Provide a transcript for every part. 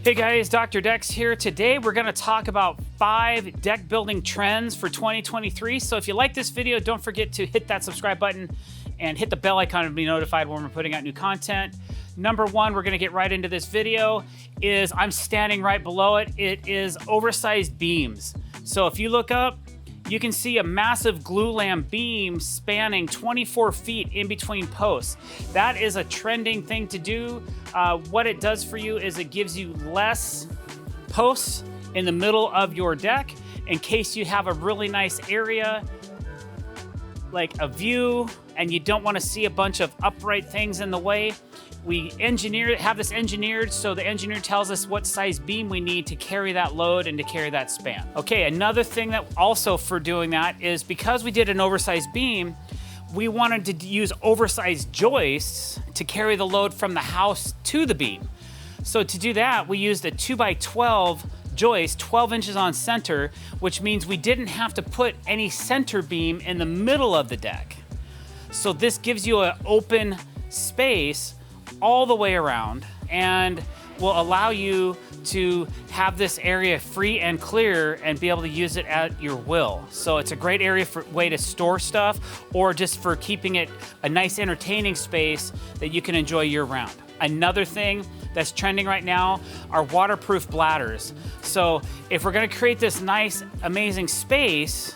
Hey guys, Dr. Decks here. Today we're going to talk about 5 deck building trends for 2023. So if you like this video, don't forget to hit that subscribe button and hit the bell icon to be notified when we're putting out new content. Number 1, we're going to get right into this video, is I'm standing right below it. It is oversized beams. So if you look up, you can see a massive glulam beam spanning 24 feet in between posts. That is a trending thing to do. What it does for you is it gives you less posts in the middle of your deck in case you have a really nice area, like a view, and you don't want to see a bunch of upright things in the way. We have this engineered, so the engineer tells us what size beam we need to carry that load and to carry that span. Okay, another thing that also for doing that is because we did an oversized beam, we wanted to use oversized joists to carry the load from the house to the beam. So to do that, we used a 2x12 joist, 12 inches on center, which means we didn't have to put any center beam in the middle of the deck. So this gives you an open space all the way around and will allow you to have this area free and clear and be able to use it at your will. So it's a great way to store stuff, or just for keeping it a nice entertaining space that you can enjoy year round. Another thing that's trending right now are waterproof bladders. So if we're gonna create this nice, amazing space,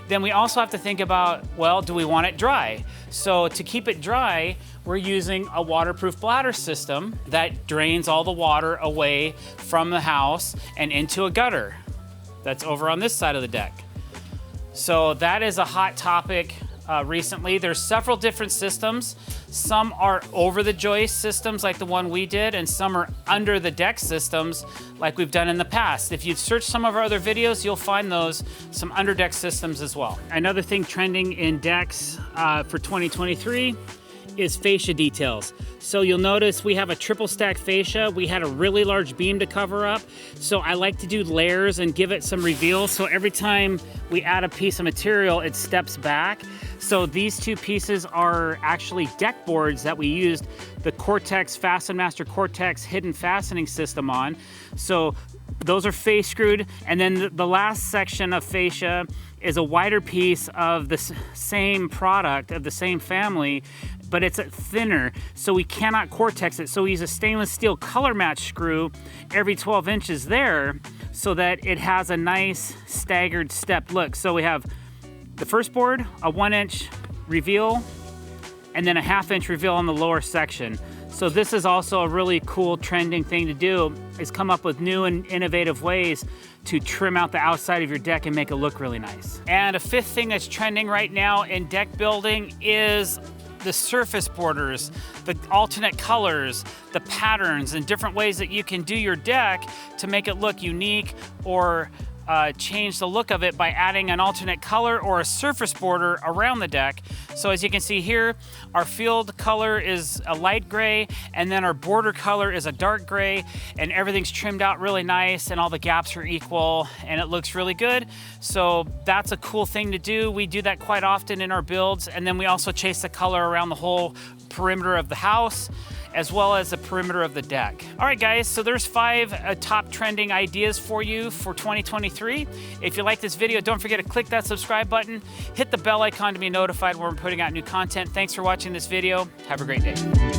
then we also have to think about, well, do we want it dry? So to keep it dry, we're using a waterproof bladder system that drains all the water away from the house and into a gutter that's over on this side of the deck. So that is a hot topic recently. There's several different systems. Some are over the joist systems like the one we did, and some are under the deck systems like we've done in the past. If you've searched some of our other videos, you'll find some under deck systems as well. Another thing trending in decks for 2023 is fascia details. So you'll notice we have a triple stack fascia. We had a really large beam to cover up. So I like to do layers and give it some reveal. So every time we add a piece of material, it steps back. So these two pieces are actually deck boards that we used the Cortex Fasten Master Cortex hidden fastening system on. So those are face screwed. And then the last section of fascia is a wider piece of the same product, of the same family, but it's thinner, so we cannot Cortex it. So we use a stainless steel color match screw every 12 inches there so that it has a nice staggered step look. So we have the first board, a 1-inch reveal, and then a 1/2-inch reveal on the lower section. So this is also a really cool trending thing to do, is come up with new and innovative ways to trim out the outside of your deck and make it look really nice. And a 5th thing that's trending right now in deck building is the surface borders, the alternate colors, the patterns, and different ways that you can do your deck to make it look unique, or change the look of it by adding an alternate color or a surface border around the deck. So as you can see here, our field color is a light gray, and then our border color is a dark gray, and everything's trimmed out really nice, and all the gaps are equal, and it looks really good. So that's a cool thing to do. We do that quite often in our builds, and then we also chase the color around the whole perimeter of the house, as well as the perimeter of the deck. All right, guys, so there's 5 top trending ideas for you for 2023. If you like this video, don't forget to click that subscribe button, hit the bell icon to be notified when we're putting out new content. Thanks for watching this video. Have a great day.